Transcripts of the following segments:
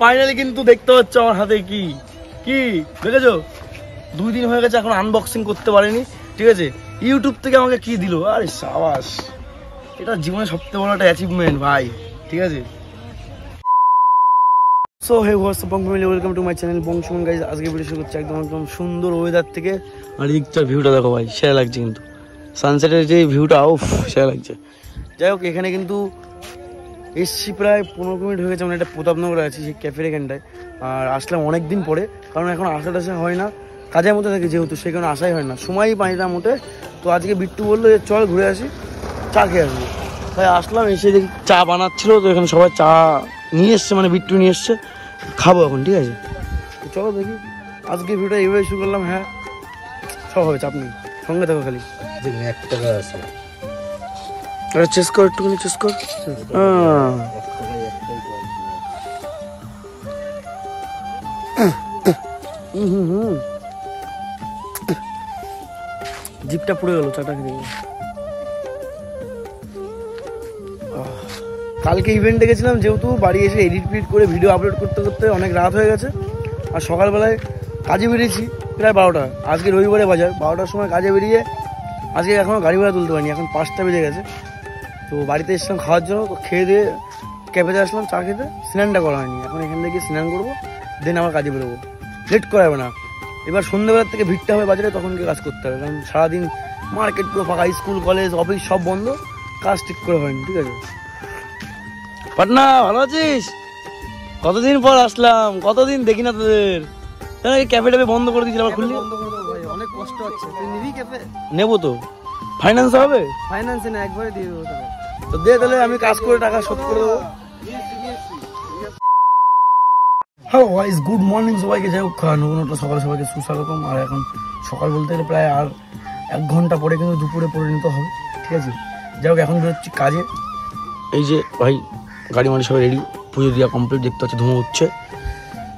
finally কিন্তু দেখতে পাচ্ছ আমার হাতে কি কি দেখেছো 2 দিন হয়ে গেছে এখন আনবক্সিং করতে পারিনি ঠিক আছে ইউটিউব থেকে আমাকে কি দিল আরে সাবাস এটা জীবনের সবথেকে বড় একটা অ্যাচিভমেন্ট ভাই ঠিক আছে so hey what's up family welcome to my channel বংশুমন গাইস আজকে ভিডিও শুরু করছি একদম সুন্দর ওয়েদার থেকে আর এদিকটার ভিউটা দেখো ভাই সেরা লাগছে কিন্তু সানসেটের যে ভিউটা উফ সেরা লাগছে যাই হোক এখানে কিন্তু এসছি প্রায় 15 মিনিট হয়ে গেছে মানে একটা প্রতাপনগরে আছি সেই ক্যাফের এখানটায় আর আসলাম অনেক দিন পরে কারণ এখন আসা হয় না কাজের মধ্যে থাকে যেহেতু সেই কারণে আসাই হয় না সময়ই পাই না মোটে তো আজকে বিট্টু বললো যে চল ঘুরে আসি চা খেয়ে আসবো তাই আসলাম এসে দেখি চা বানাচ্ছিলো তো এখানে সবাই চা নিয়ে এসছে মানে বিট্টু নিয়ে এসছে খাবো এখন ঠিক আছে তো চলো দেখি আজকে ভিডিওটা এইভাবে শুরু করলাম হ্যাঁ সব হবে চাপ নেই সঙ্গে থাকো খালি 1 টাকা আছে আরে চেস কর একটুখানি চেস কর জিপটা পুড়ে গেল চাটা খেয়ে কালকে ইভেন্টে গেছিলাম যেহেতু বাড়ি এসে এডিট ফিডিট করে ভিডিও আপলোড করতে করতে অনেক রাত হয়ে গেছে আর সকালবেলায় কাজে বেরিয়েছি প্রায় 12টা আজকে রবিবারে বাজার 12টার সময় কাজে বেরিয়ে আজকে এখনও গাড়ি ভাড়া তুলতে পারিনি এখন 5টা বেজে গেছে তো বাড়িতে এসেছিলাম খাওয়ার জন্য তো খেয়ে দিয়ে ক্যাফেতে আসলাম চা খেতে স্নানটা করা হয়নি এখন এখান থেকে স্নান করবো দেন আমার কাজে বেরোবো লেট করা যাবে না এবার সন্ধ্যেবেলার থেকে ভিড়টা হবে বাজারে তখন গিয়ে কাজ করতে হবে কারণ সারাদিন মার্কেট পুরো ফাঁকা স্কুল কলেজ অফিস সব বন্ধ কাজ ঠিক করে হয়নি ঠিক আছে পাটনা ভালো আছিস কতদিন পর আসলাম কতদিন দেখি না তোদের ক্যাফে ট্যাফে বন্ধ করে দিয়েছিল আবার খুললি অনেক কষ্ট হচ্ছে তুই নিবি ক্যাফে নেবো তো ফাইন্যান্স হবে ফাইন্যান্সে না একবারে দিয়ে দেবো তো দে তাহলে আমি কাজ করে টাকা শোধ করে দেবো হ্যালো গাইস গুড মর্নিং সবাইকে যাই হোক নতুনটা সকালে সবাইকে সুস্বাগতম আর এখন সকাল বলতে গেলে প্রায় আর 1 ঘন্টা পরে কিন্তু দুপুরে পরিণত হবে ঠিক আছে যাই হোক এখন বেরোচ্ছি কাজে এই যে ভাই গাড়ি মাড়ি সবাই রেডি পুজো দেওয়া কমপ্লিট দেখতে হচ্ছে ধুমো হচ্ছে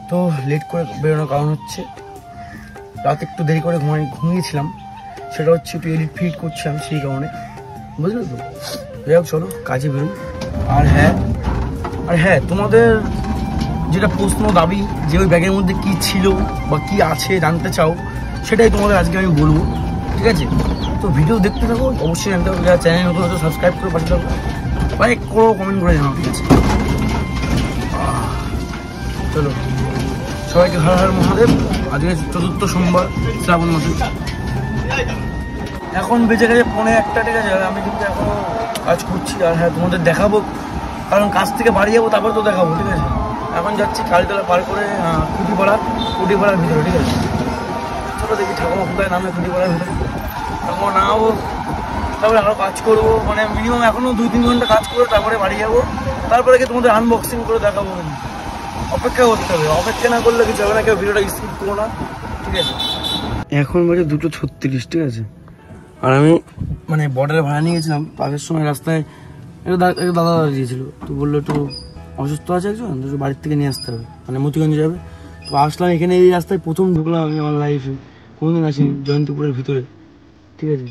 তো লেট করে বেরোনোর কারণ হচ্ছে রাত একটু দেরি করে ঘুমিয়েছিলাম সেটা হচ্ছে একটু এডিট ফিট করছিলাম সেই কারণে বুঝলে তো যাই হোক চলো কাজে বেরোই আর হ্যাঁ তোমাদের যেটা প্রশ্ন দাবি যে ওই ব্যাগের মধ্যে কি ছিল বা কি আছে জানতে চাও সেটাই তোমাদের আজকে আমি বলবো ঠিক আছে তো ভিডিও দেখতে থাকো অবশ্যই জানতে হবে যারা চ্যানেল নতুন হয়তো সাবস্ক্রাইব করে পাশে থাকো লাইক করো কমেন্ট করে জানাও ঠিক আছে চলো সবাইকে হর হর মহাদেব আজকে 4র্থ সোমবার শ্রাবণ মাসে এখন বেঁচে গেছে 1:45 ঠিক আছে আমি কিন্তু এখনো কাজ করছি আর হ্যাঁ তোমাদের দেখাবো কারণ কাজ থেকে বাড়ি যাবো তারপর তো দেখাবো ঠিক আছে এখন যাচ্ছি কালীতলা পার করে কুটিপাড়ার ভিতরে ঠিক আছে চলো দেখি ঠাকুমা কোথায় নামে কুটিপাড়ার ভিতরে ঠাকুমা নামবো তারপরে আরও কাজ করবো মানে মিনিমাম এখনও 2-3 ঘন্টা কাজ করবো তারপরে বাড়ি যাবো তারপরে কি তোমাদের আনবক্সিং করে দেখাবো অপেক্ষা করতে হবে অপেক্ষা না করলে কিছু হবে না কেউ ভিডিওটা স্কিপ করবো না ঠিক আছে এখন বাজে 2:36 ঠিক আছে আর আমি মানে বর্ডারে ভাড়া নিয়ে গেছিলাম পাশের সময় রাস্তায় একটা দাদা দিয়েছিল তো বললো একটু অসুস্থ আছে একজন তো বাড়ির থেকে নিয়ে আসতে হবে মানে মতিগঞ্জে যাবে তো আসলাম এখানে এই রাস্তায় প্রথম ঢুকলাম আমি আমার লাইফে কোনোদিন আসিনি জয়ন্তপুরের ভিতরে ঠিক আছে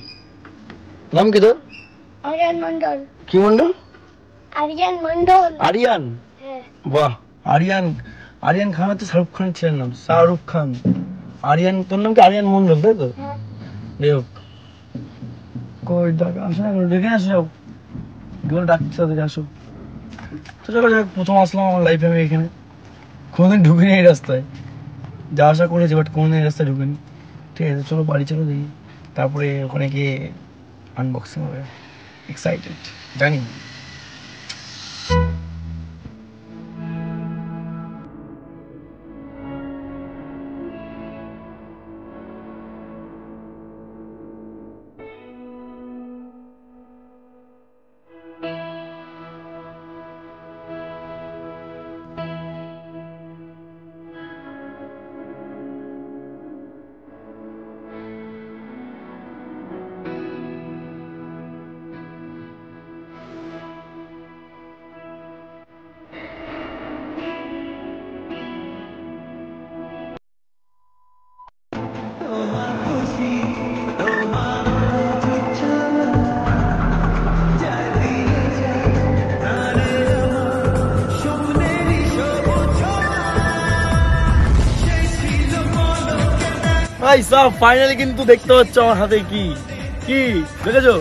নাম কি তোর আরিয়ান মন্ডল কি মন্ডল আরিয়ান মন্ডল আরিয়ান বাহ আরিয়ান খান হচ্ছে শাহরুখ খানের ছেলের নাম শাহরুখ খান আরিয়ান তোর নাম কি আরিয়ান মন্ডল তাই তো দেখ কই ডাক আসো না দেখে আসো এগুলো ডাকতে তাদের আসো তো চলো যাক প্রথম আসলাম আমার লাইফে আমি এখানে কোনোদিন ঢুকিনি এই রাস্তায় যা আশা করেছি বাট কোনোদিন এই রাস্তায় ঢুকিনি ঠিক আছে চলো বাড়ি চলো দেখি তারপরে ওখানে গিয়ে আনবক্সিং হবে এক্সাইটেড জানি ভাই সব ফাইনালি কিন্তু দেখতে পাচ্ছ আমার হাতে কি কি দেখেছো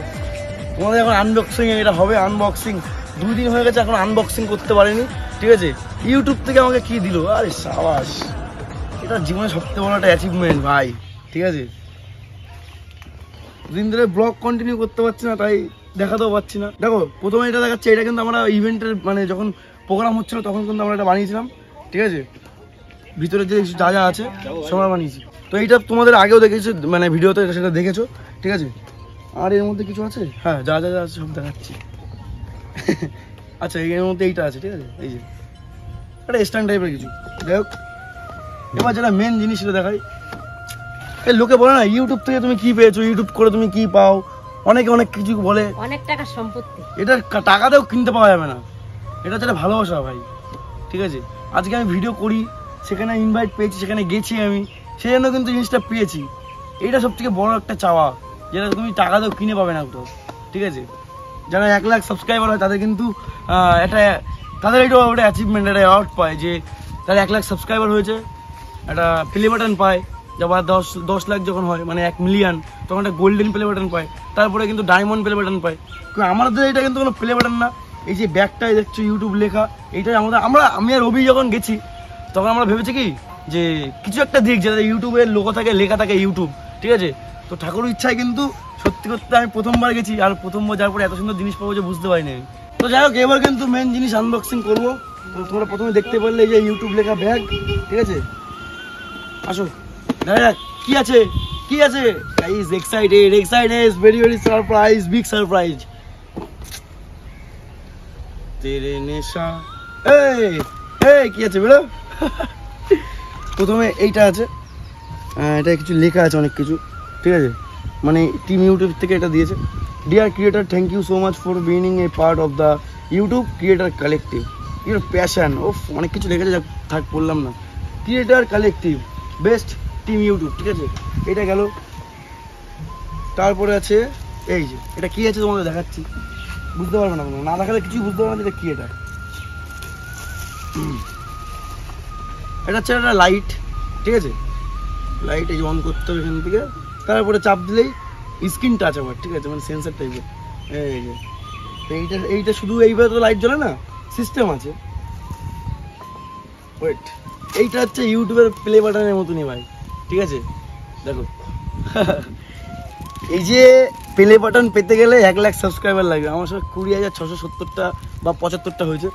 তোমাদের এখন আনবক্সিং এটা হবে আনবক্সিং 2 দিন হয়ে গেছে এখন আনবক্সিং করতে পারিনি ঠিক আছে ইউটিউব থেকে আমাকে কি দিল আরে সাবাস এটা জীবনে সবচেয়ে বড় একটা অ্যাচিভমেন্ট ভাই ঠিক আছে দিন ধরে ব্লগ কন্টিনিউ করতে পারছি না তাই দেখাতেও পাচ্ছি না দেখো প্রথমে এটা দেখাচ্ছে এটা কিন্তু আমরা ইভেন্টের মানে যখন প্রোগ্রাম হচ্ছিল তখন কিন্তু আমরা এটা বানিয়েছিলাম ঠিক আছে ভিতরে যে যা যা আছে সব বানিয়েছি তো এইটা তোমাদের আগেও দেখেছো মানে ভিডিওতে সেটা দেখেছো ঠিক আছে আর এর মধ্যে কিছু আছে হ্যাঁ যা যা যা আছে সব দেখাচ্ছি আচ্ছা এর মধ্যে এইটা আছে ঠিক আছে এই যে একটা স্ট্যান্ড টাইপের কিছু যাই হোক এবার যেটা মেন জিনিস সেটা দেখাই এই লোকে বলে না ইউটিউব থেকে তুমি কি পেয়েছো ইউটিউব করে তুমি কি পাও অনেকে অনেক কিছু বলে অনেক টাকার সম্পত্তি এটা টাকাতেও কিনতে পাওয়া যাবে না এটা যেটা ভালোবাসা ভাই ঠিক আছে আজকে আমি ভিডিও করি সেখানে ইনভাইট পেয়েছি সেখানে গেছি আমি সেই জন্য কিন্তু জিনিসটা পেয়েছি এইটা সব থেকে বড় একটা চাওয়া যেটা তুমি টাকাতেও কিনে পাবে না কোথাও ঠিক আছে যারা 1 লাখ সাবস্ক্রাইবার হয় তাদের কিন্তু একটা তাদের এটা একটা অ্যাচিভমেন্ট একটা অ্যাওয়ার্ড পায় যে তারা 1 লাখ সাবস্ক্রাইবার হয়েছে একটা প্লে বাটন পায় যাবার 10 লাখ যখন হয় মানে 1 মিলিয়ন তখন একটা গোল্ডেন প্লে বাটন পায় তারপরে কিন্তু ডায়মন্ড প্লে বাটন পায় কিন্তু আমাদের এটা কিন্তু কোনো প্লে বাটন না এই যে ব্যাগটায় দেখছো ইউটিউব লেখা এইটাই আমি আর রবি যখন গেছি তখন আমরা ভেবেছি কি যে কিছু একটা দিক যেটা ইউটিউবের লোগো থাকে লেখা থাকে ইউটিউব ঠিক আছে তো ঠাকুরের ইচ্ছায় কিন্তু সত্যি করতে আমি প্রথমবার গেছি আর প্রথমবার যাওয়ার পরে এত সুন্দর জিনিস পাবো যে বুঝতে পারিনি আমি তো যাই হোক এবার কিন্তু মেন জিনিস আনবক্সিং করবো তো তোমরা প্রথমে দেখতে পারলে এই যে ইউটিউব লেখা ব্যাগ ঠিক আছে আসো দেখা যাক কি আছে কি আছে guys excited very very surprise big surprise তেরে নেশা এই কি আছে বেরো প্রথমে এইটা আছে এটা কিছু লেখা আছে অনেক কিছু ঠিক আছে মানে টিম ইউটিউব থেকে এটা দিয়েছে dear creator thank you so much for being a part of the YouTube creator collective your passion ও অনেক কিছু লেখা আছে থাক বললাম না creator collective best team YouTube ঠিক আছে এটা গেল তারপরে আছে এই যে এটা কি আছে তোমাদের দেখাচ্ছি বুঝতে পারবে না না দেখালে কিছুই বুঝতে পারবে না এটা কি এটা হচ্ছে একটা লাইট ঠিক আছে লাইট এই অন করতে হবে এখান থেকে তারপরে চাপ দিলেই স্ক্রিন টাচ আমার ঠিক আছে মানে সেন্সার টাইপের এই যে এইটা শুধু এইভাবে তো লাইট জ্বলে না সিস্টেম আছে ওয়েট এইটা হচ্ছে ইউটিউবের প্লে বাটনের মতনই ভাই ঠিক আছে দেখো এই যে প্লে বাটন পেতে গেলে 1 লাখ সাবস্ক্রাইবার লাগবে আমার সঙ্গে 20,670টা বা 75টা হয়েছে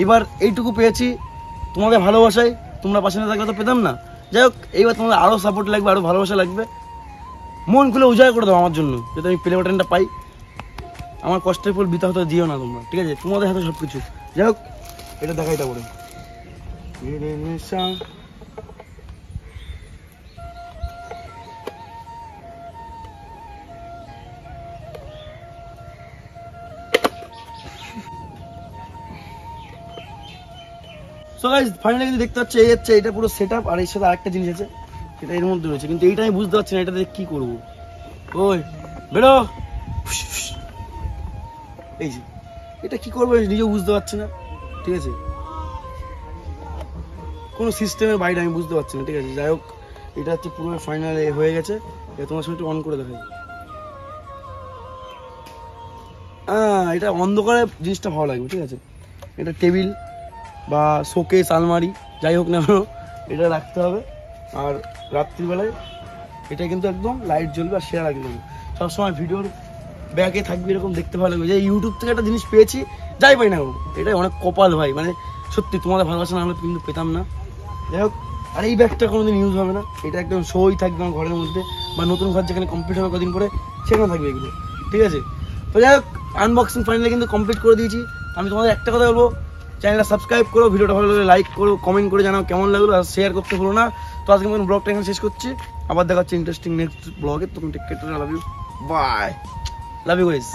এবার এইটুকু পেয়েছি তোমাদের ভালোবাসায় তোমরা পাশে না থাকলে তো পেতাম না যাই হোক এইবার তোমাদের আরও সাপোর্ট লাগবে আরও ভালোবাসা লাগবে মন খুলে উজাড় করে দাও আমার জন্য যাতে আমি প্লে বাটনটা পাই আমার কষ্টের ফল বৃথা হতে দিও না তোমরা ঠিক আছে তোমাদের হাতে সব কিছু যাই হোক এটা দেখাই তারপরে সো গাইস ফাইনালি কিন্তু দেখতে পাচ্ছি এই হচ্ছে এটা পুরো সেটআপ আর এর সাথে আরেকটা জিনিস আছে এটা এর মধ্যে রয়েছে কিন্তু এইটা আমি বুঝতে পারছি না এটাতে কি করব ওই বেরো এই যে এটা কি করবো নিজেও বুঝতে পারছি না ঠিক আছে কোনো সিস্টেমের বাইরে আমি বুঝতে পারছি না ঠিক আছে যাই হোক এটা হচ্ছে পুরো ফাইনাল হয়ে গেছে তোমার সঙ্গে একটু অন করে দেখাই এটা অন্ধকারে জিনিসটা ভালো লাগবে ঠিক আছে এটা টেবিল বা শোকেস আলমারি যাই হোক না এটা রাখতে হবে আর রাত্রিবেলায় এটা কিন্তু একদম লাইট জ্বলবে আর সেরা লাগবে সবসময় ভিডিওর ব্যাগে থাকবে এরকম দেখতে ভালো লাগবে যে ইউটিউব থেকে একটা জিনিস পেয়েছি যাই পাই না এটাই অনেক কপাল ভাই মানে সত্যি তোমাদের ভালোবাসা না হলে কিন্তু পেতাম না যাই হোক আর এই ব্যাগটা কোনোদিন ইউজ হবে না এটা একদম শোই থাকবে আমার ঘরের মধ্যে বা নতুন ঘর যেখানে কমপ্লিট হবে কদিন পরে সেখানে থাকবে এগুলো ঠিক আছে তো যাই হোক আনবক্সিং ফাইনালি কিন্তু কমপ্লিট করে দিয়েছি আমি তোমাদের একটা কথা বলবো চ্যানেলটা সাবস্ক্রাইব করো ভিডিওটা ভালো লাগলে লাইক করো কমেন্ট করে জানাও কেমন লাগলো আর শেয়ার করতে ভুলো না তো আজকে মতন ব্লগটা এখানে শেষ করছি আবার দেখা হচ্ছে ইন্টারেস্টিং নেক্সট ব্লগে তখন take care love you bye love you guys